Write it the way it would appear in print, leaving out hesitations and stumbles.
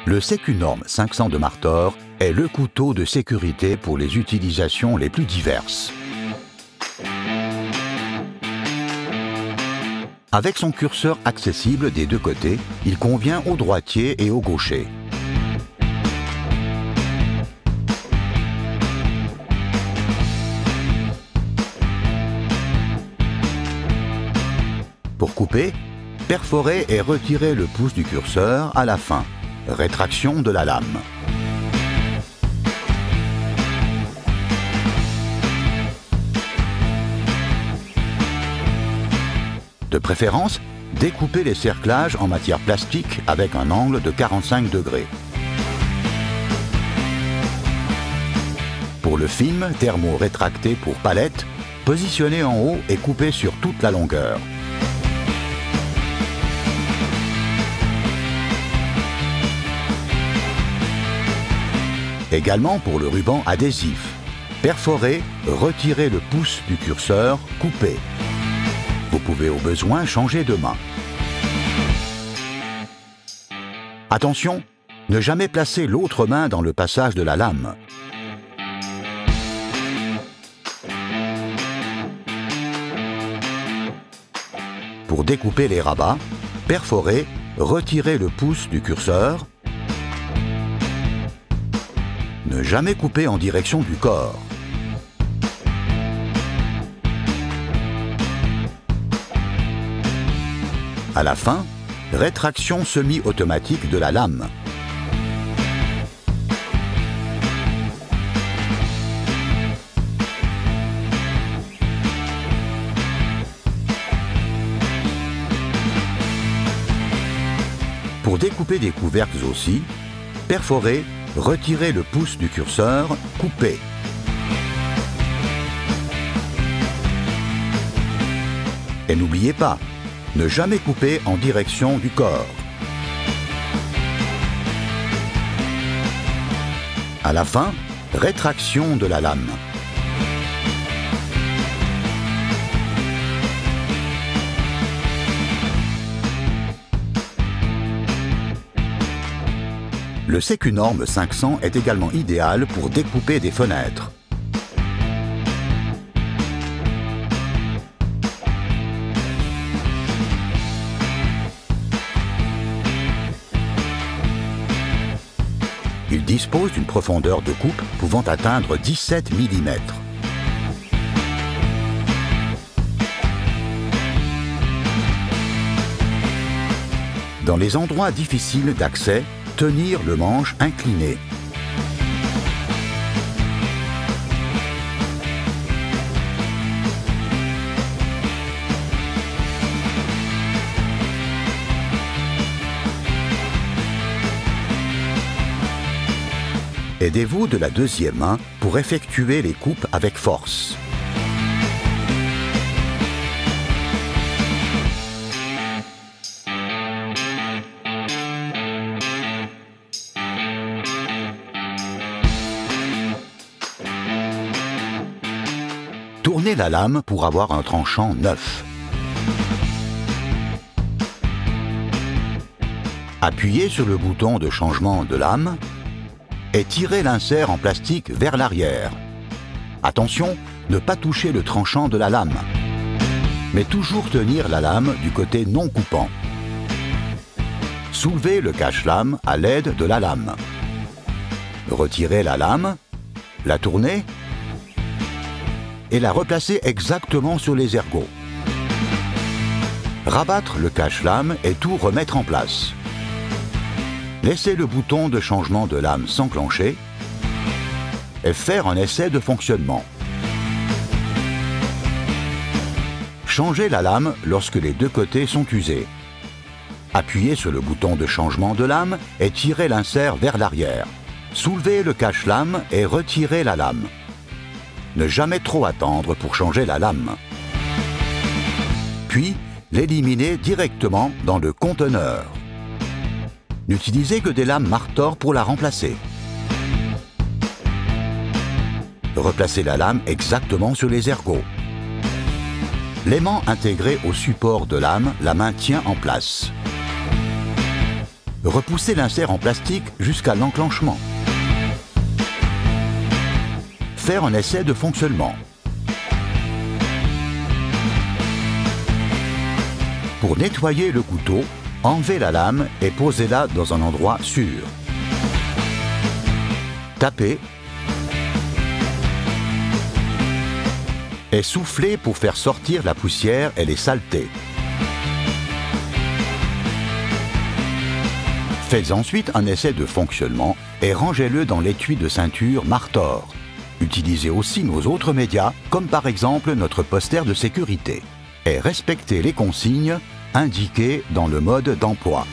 Le Secunorm 500 de Martor est le couteau de sécurité pour les utilisations les plus diverses. Avec son curseur accessible des deux côtés, il convient aux droitiers et aux gauchers. Pour couper, perforer et retirer le pouce du curseur à la fin. Rétraction de la lame. De préférence, découpez les cerclages en matière plastique avec un angle de 45 degrés. Pour le film thermo-rétracté pour palette, positionnez en haut et coupez sur toute la longueur. Également pour le ruban adhésif. Perforez, retirez le pouce du curseur, coupez. Vous pouvez au besoin changer de main. Attention, ne jamais placer l'autre main dans le passage de la lame. Pour découper les rabats, perforez, retirez le pouce du curseur. Ne jamais couper en direction du corps. À la fin, rétraction semi-automatique de la lame. Pour découper des couvercles aussi, perforez, retirez le pouce du curseur, coupez. Et n'oubliez pas, ne jamais couper en direction du corps. À la fin, rétraction de la lame. Le Secunorm 500 est également idéal pour découper des fenêtres. Il dispose d'une profondeur de coupe pouvant atteindre 17 mm. Dans les endroits difficiles d'accès, tenir le manche incliné. Aidez-vous de la deuxième main pour effectuer les coupes avec force. Tournez la lame pour avoir un tranchant neuf. Appuyez sur le bouton de changement de lame et tirez l'insert en plastique vers l'arrière. Attention, ne pas toucher le tranchant de la lame, mais toujours tenir la lame du côté non coupant. Soulevez le cache-lame à l'aide de la lame. Retirez la lame, la tournez et la replacer exactement sur les ergots. Rabattre le cache-lame et tout remettre en place. Laissez le bouton de changement de lame s'enclencher et faire un essai de fonctionnement. Changez la lame lorsque les deux côtés sont usés. Appuyez sur le bouton de changement de lame et tirez l'insert vers l'arrière. Soulevez le cache-lame et retirez la lame. Ne jamais trop attendre pour changer la lame. Puis, l'éliminer directement dans le conteneur. N'utilisez que des lames Martor pour la remplacer. Replacez la lame exactement sur les ergots. L'aimant intégré au support de lame la maintient en place. Repoussez l'insert en plastique jusqu'à l'enclenchement. Faire un essai de fonctionnement. Pour nettoyer le couteau, enlevez la lame et posez-la dans un endroit sûr. Tapez et soufflez pour faire sortir la poussière et les saletés. Faites ensuite un essai de fonctionnement et rangez-le dans l'étui de ceinture Martor. Utilisez aussi nos autres médias, comme par exemple notre poster de sécurité. Et respectez les consignes indiquées dans le mode d'emploi.